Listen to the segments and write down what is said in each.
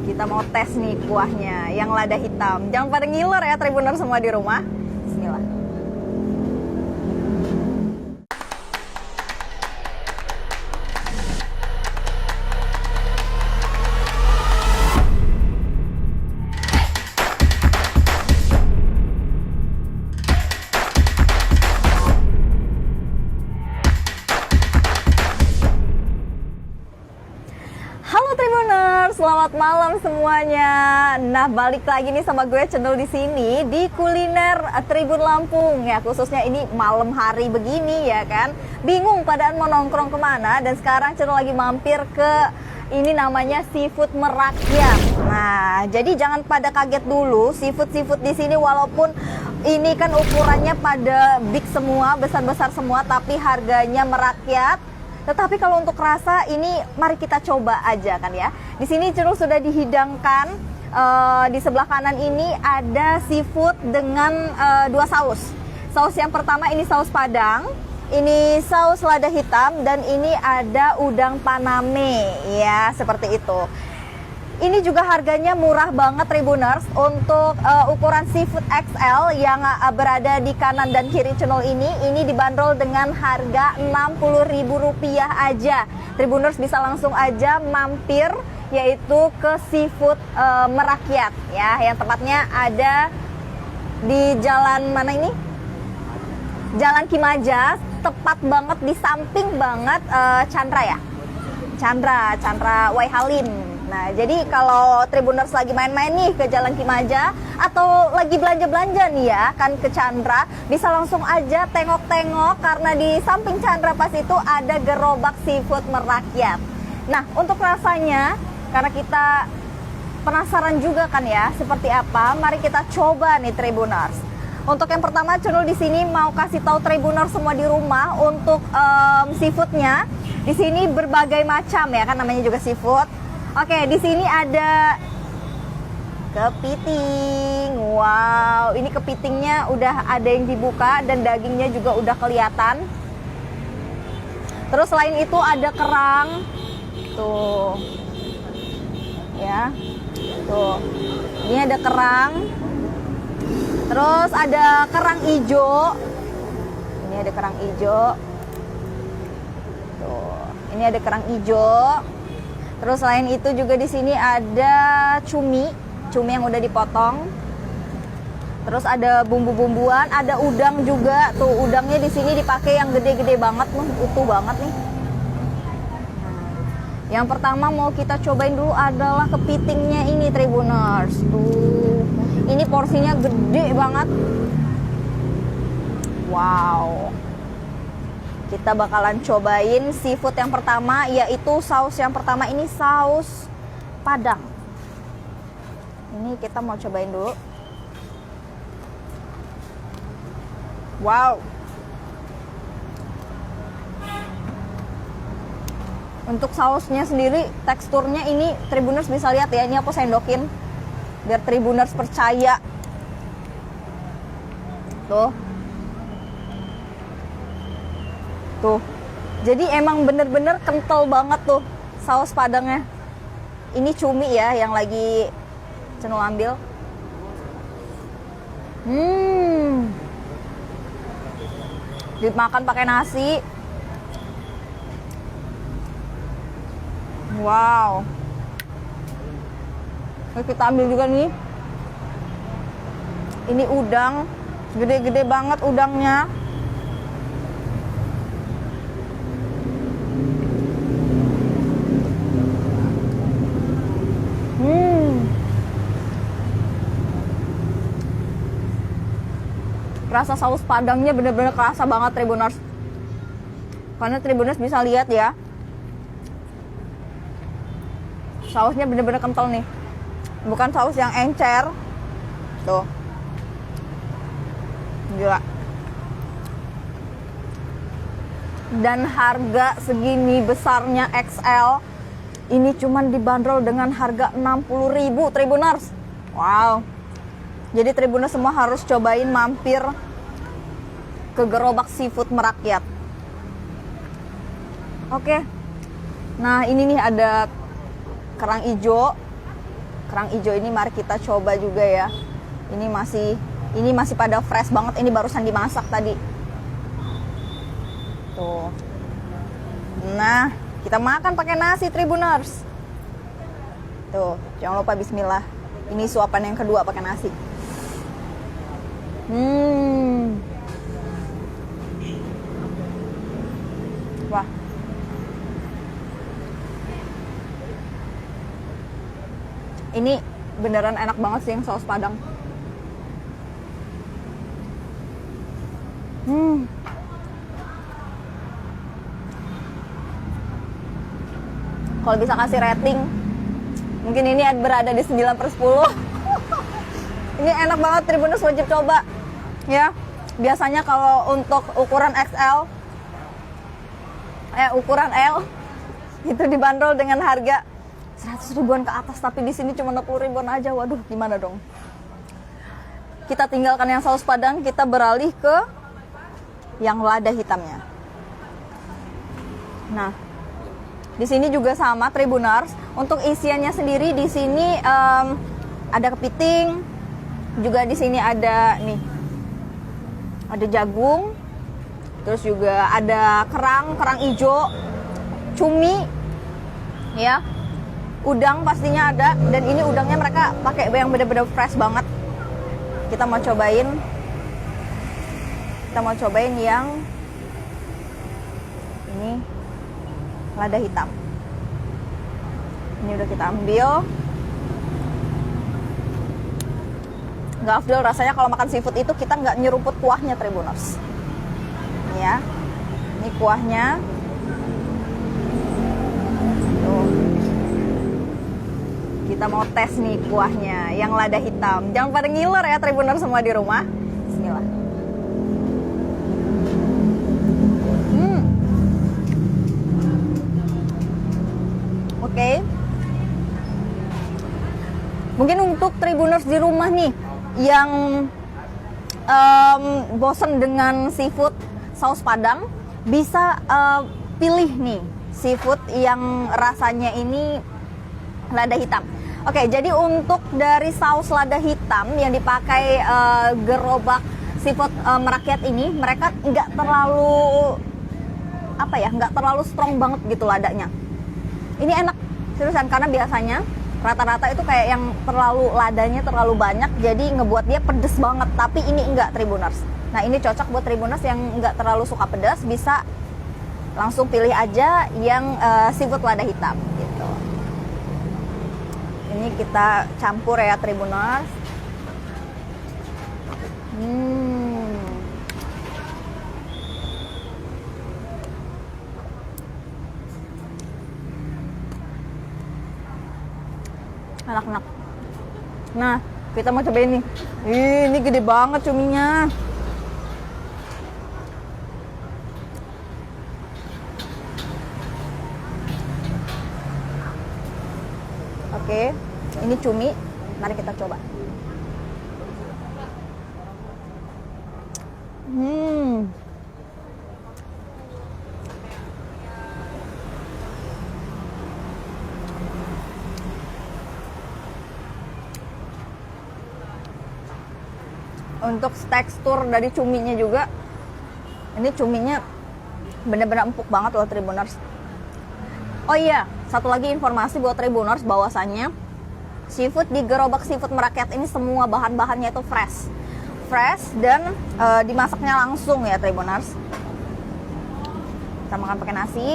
Kita mau tes nih kuahnya yang lada hitam. Jangan pada ngiler ya Tribuners semua di rumah. Bismillah. Halo Tribuners, selamat malam semuanya. Nah, balik lagi nih sama gue Cenul di sini di kuliner Tribun Lampung ya, khususnya ini malam hari begini ya kan. Bingung padahal mau nongkrong kemana, dan sekarang Cenul lagi mampir ke ini namanya Seafood Merakyat. Nah, jadi jangan pada kaget dulu, seafood di sini walaupun ini kan ukurannya pada big semua, besar-besar semua, tapi harganya merakyat. Tetapi kalau untuk rasa ini mari kita coba aja kan ya. Di sini Cenul sudah dihidangkan, di sebelah kanan ini ada seafood dengan dua saus. Saus yang pertama ini saus Padang, ini saus lada hitam, dan ini ada udang paname ya, seperti itu. Ini juga harganya murah banget Tribuners. Untuk ukuran seafood XL yang berada di kanan dan kiri Cenul ini dibanderol dengan harga Rp60.000 aja. Tribuners bisa langsung aja mampir yaitu ke Seafood Merakyat ya, yang tepatnya ada di jalan mana ini? Jalan Kimaja, tepat banget di samping banget Chandra ya. Chandra Wai Halim. Nah, jadi kalau Tribuners lagi main-main nih ke Jalan Kimaja atau lagi belanja-belanja nih ya kan ke Chandra, bisa langsung aja tengok-tengok karena di samping Chandra pas itu ada gerobak Seafood Merakyat. Nah, untuk rasanya karena kita penasaran juga kan ya seperti apa, mari kita coba nih Tribuners. Untuk yang pertama Cenul di sini mau kasih tahu Tribuners semua di rumah untuk seafoodnya. Di sini berbagai macam ya kan, namanya juga seafood. Oke, di sini ada kepiting. Wow, ini kepitingnya udah ada yang dibuka dan dagingnya juga udah kelihatan. Terus selain itu ada kerang. Tuh. Ya. Tuh. Ini ada kerang. Terus ada kerang hijau. Ini ada kerang hijau. Tuh. Ini ada kerang hijau. Terus selain itu juga di sini ada cumi yang udah dipotong. Terus ada bumbu-bumbuan, ada udang juga. Tuh, udangnya di sini dipakai yang gede-gede banget nih, utuh banget nih. Yang pertama mau kita cobain dulu adalah kepitingnya ini Tribuners. Tuh. Ini porsinya gede banget. Wow. Kita bakalan cobain seafood yang pertama, yaitu saus yang pertama ini saus Padang. Ini kita mau cobain dulu. Wow. Untuk sausnya sendiri, teksturnya ini Tribuners bisa lihat ya. Ini aku sendokin biar Tribuners percaya. Tuh. Tuh, jadi emang bener-bener kental banget tuh saus Padangnya. Ini cumi ya yang lagi Cenul ambil. Dimakan pakai nasi. Wow. Oke, kita ambil juga nih. Ini udang, gede-gede banget udangnya. Rasa saus Padangnya bener-bener kerasa banget Tribuners. Karena Tribuners bisa lihat ya, sausnya bener-bener kental nih. Bukan saus yang encer. Tuh. Gila. Dan harga segini besarnya XL ini cuman dibanderol dengan harga 60.000 Tribuners. Wow. Jadi Tribuners semua harus cobain mampir ke gerobak Seafood Merakyat. Oke. Nah, ini nih ada kerang hijau. Kerang hijau ini mari kita coba juga ya. Ini masih pada fresh banget. Ini barusan dimasak tadi. Tuh. Nah, kita makan pakai nasi Tribuners. Tuh, jangan lupa bismillah. Ini suapan yang kedua pakai nasi. Wah. Ini beneran enak banget sih yang saus Padang. Kalau bisa kasih rating, mungkin ini berada di 9/10. Ini enak banget, Tribuners wajib coba. Ya, biasanya kalau untuk ukuran XL, ukuran L, itu dibanderol dengan harga 100 ribuan ke atas, tapi di sini cuma 60 ribuan aja. Waduh, gimana dong? Kita tinggalkan yang saus Padang, kita beralih ke yang lada hitamnya. Nah, di sini juga sama Tribuners. Untuk isiannya sendiri di sini ada kepiting, juga di sini ada ada jagung, terus juga ada kerang hijau, cumi, ya. Udang pastinya ada, dan ini udangnya mereka pakai yang bener-bener fresh banget. Kita mau cobain yang ini lada hitam. Ini udah kita ambil. Nggak afdol rasanya kalau makan seafood itu kita nggak nyeruput kuahnya Tribuners. Ini ya, ini kuahnya. Kita mau tes nih kuahnya yang lada hitam. Jangan pada ngiler ya Tribuners semua di rumah. Bismillah. Oke. Mungkin untuk Tribuners di rumah nih yang bosen dengan seafood saus Padang, bisa pilih nih seafood yang rasanya ini lada hitam. Oke, jadi untuk dari saus lada hitam yang dipakai gerobak seafood merakyat ini, mereka nggak terlalu nggak terlalu strong banget gitu ladanya. Ini enak seriusan, karena biasanya rata-rata itu kayak yang ladanya terlalu banyak, jadi ngebuat dia pedes banget. Tapi ini enggak Tribuners. Nah, ini cocok buat Tribuners yang nggak terlalu suka pedas, bisa langsung pilih aja yang seafood lada hitam gitu. Ini kita campur ya Tribuners. Enak-enak. Nah, kita mau cobain nih. Ini gede banget cuminya. Oke, ini cumi. Mari kita coba. Untuk tekstur dari cuminya juga, ini cuminya bener-bener empuk banget loh Tribuners. Oh iya, satu lagi informasi buat Tribuners, bahwasannya seafood di gerobak seafood merakyat ini semua bahan-bahannya itu fresh dan dimasaknya langsung ya Tribuners. Kita makan pakai nasi.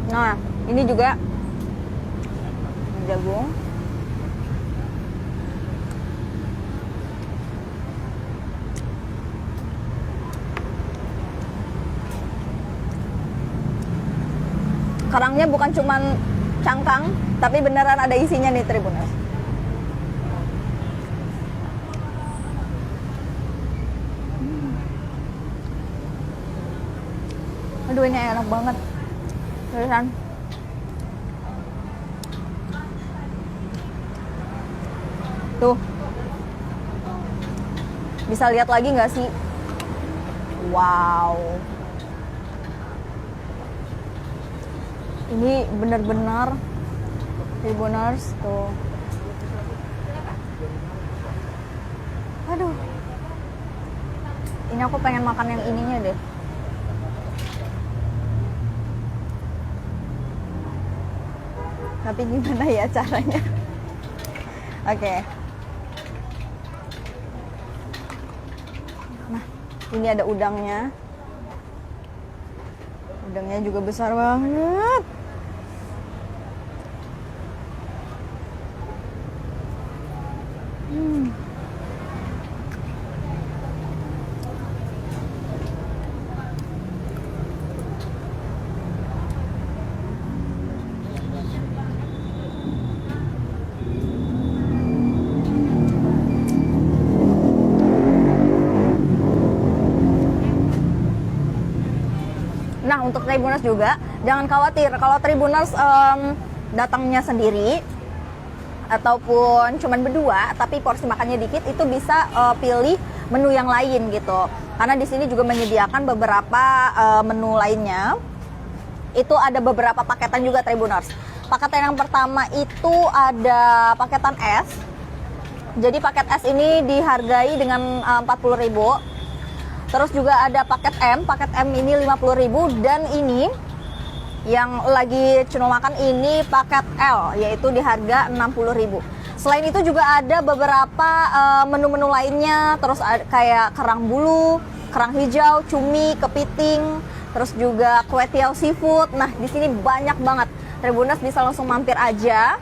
Nah, ini juga jagung. Kerangnya bukan cuman cangkang, tapi beneran ada isinya nih Tribuners. Aduh, ini enak banget. Terusan. Tuh. Bisa lihat lagi nggak sih? Wow. Ini benar-benar Tribuners tuh. Aduh. Ini aku pengen makan yang ininya deh. Tapi gimana ya caranya? Oke. Nah, ini ada udangnya. Udangnya juga besar banget. Nah, untuk Tribuners juga, jangan khawatir kalau Tribuners datangnya sendiri ataupun cuman berdua, tapi porsi makannya dikit, itu bisa pilih menu yang lain gitu. Karena di sini juga menyediakan beberapa menu lainnya. Itu ada beberapa paketan juga Tribuners. Paketan yang pertama itu ada paketan es. Jadi paket es ini dihargai dengan 40.000. Terus juga ada paket M ini 50.000, dan ini yang lagi Cunul makan ini paket L, yaitu di harga 60.000. Selain itu juga ada beberapa menu-menu lainnya, terus kayak kerang bulu, kerang hijau, cumi, kepiting, terus juga kue tiaw seafood. Nah, di sini banyak banget. Tribuners bisa langsung mampir aja.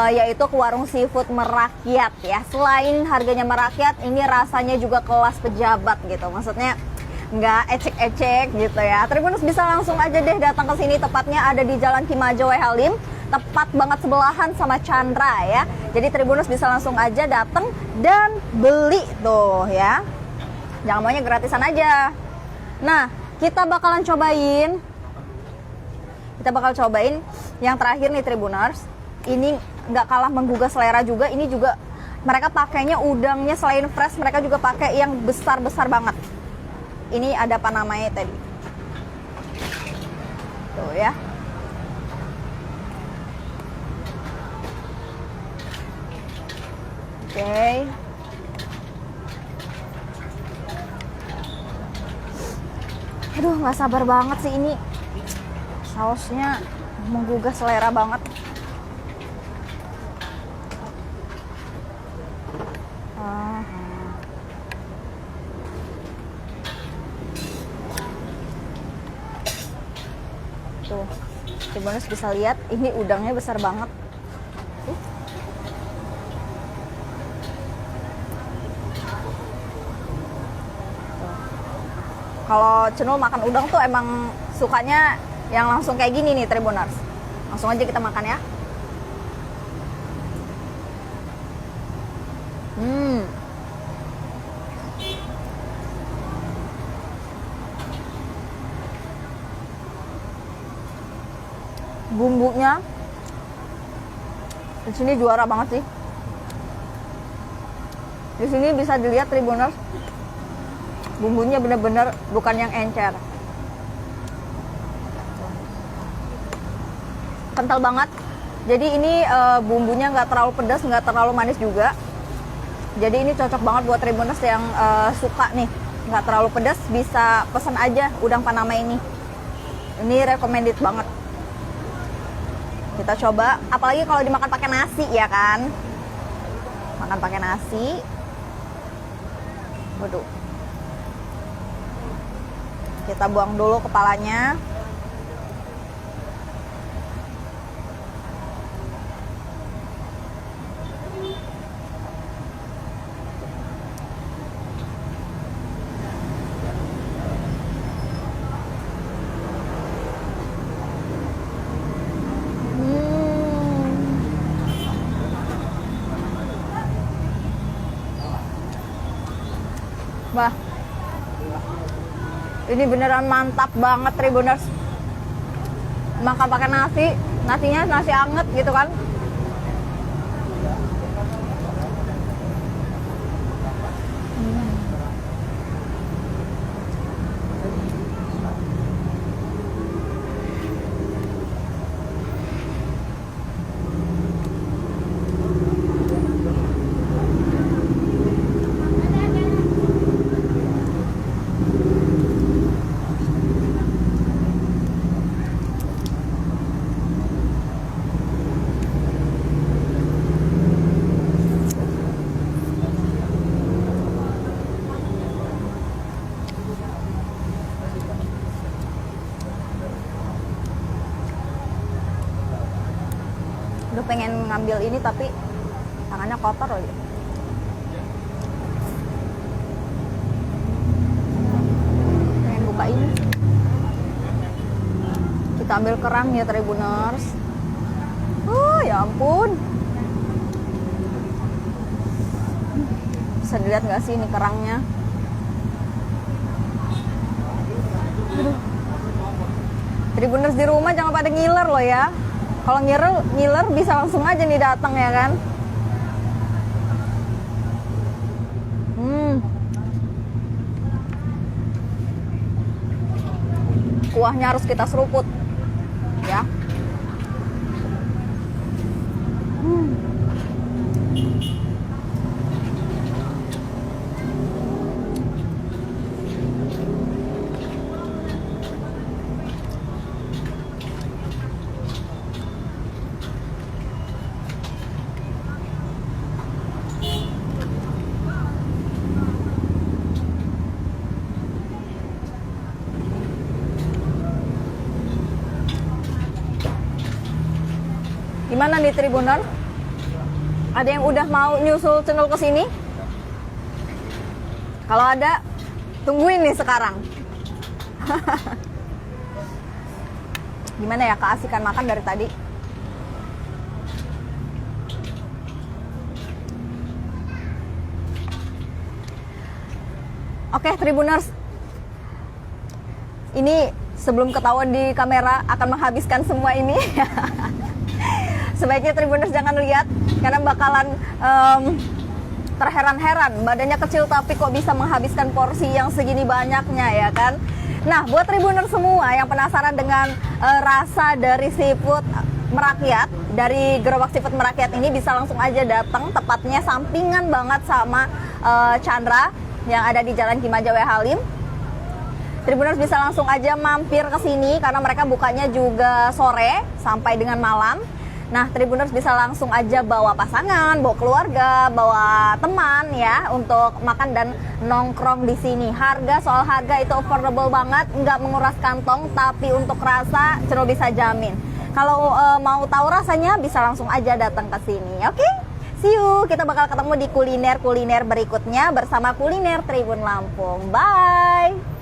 Yaitu ke warung seafood merakyat ya. Selain harganya merakyat, ini rasanya juga kelas pejabat gitu. Maksudnya nggak ecek-ecek gitu ya. Tribuners bisa langsung aja deh datang ke sini. Tepatnya ada di Jalan Kimaja W. Halim, tepat banget sebelahan sama Chandra ya. Jadi Tribuners bisa langsung aja datang dan beli tuh ya. Jangan maunya gratisan aja. Nah, kita bakalan cobain yang terakhir nih Tribuners. Ini nggak kalah menggugah selera juga. Ini juga mereka pakainya udangnya selain fresh, mereka juga pakai yang besar-besar banget. Ini ada apa namanya tadi? Tuh ya. Oke. Aduh, nggak sabar banget sih ini. Sausnya menggugah selera banget. Tuh, Tribuners bisa lihat ini udangnya besar banget. Kalau Cunul makan udang tuh emang sukanya yang langsung kayak gini nih Tribuners. Langsung aja kita makan ya. Bumbunya di sini juara banget sih. Di sini bisa dilihat Tribuners, bumbunya bener-bener bukan yang encer, kental banget. Jadi ini bumbunya nggak terlalu pedas, nggak terlalu manis juga. Jadi ini cocok banget buat Tribuners yang suka nih nggak terlalu pedas, bisa pesan aja udang Panama ini. Ini recommended banget. Kita coba, apalagi kalau dimakan pakai nasi ya kan. Makan pakai nasi. Waduh. Kita buang dulu kepalanya. Wah, ini beneran mantap banget Tribuners. Makan pakai nasi, nasinya nasi anget gitu kan. pengen ngambil ini tapi tangannya kotor loh. Pengen buka ini. Kita ambil kerang ya Tribuners. Ya ampun. Bisa dilihat nggak sih ini kerangnya? Tribuners di rumah jangan pada ngiler loh ya. Kalau ngiler bisa langsung aja nih datang ya kan. Kuahnya harus kita seruput ya. Gimana nih Tribuner? Ada yang udah mau nyusul channel ke sini? Kalau ada, tungguin nih sekarang. Gimana ya keasikan makan dari tadi? Oke Tribuners, ini sebelum ketahuan di kamera akan menghabiskan semua ini. Sebaiknya Tribuners jangan lihat karena bakalan terheran-heran. Badannya kecil tapi kok bisa menghabiskan porsi yang segini banyaknya ya kan. Nah buat Tribuners semua yang penasaran dengan rasa dari seafood merakyat, dari gerobak seafood merakyat ini bisa langsung aja datang. Tepatnya sampingan banget sama Chandra yang ada di Jalan Ki Maja W Halim. Tribuners bisa langsung aja mampir ke sini karena mereka bukanya juga sore sampai dengan malam. Nah, Tribuners bisa langsung aja bawa pasangan, bawa keluarga, bawa teman ya untuk makan dan nongkrong di sini. Soal harga itu affordable banget, nggak menguras kantong, tapi untuk rasa Channel bisa jamin. Kalau mau tahu rasanya bisa langsung aja datang ke sini. Oke? See you. Kita bakal ketemu di kuliner berikutnya bersama Kuliner Tribun Lampung. Bye.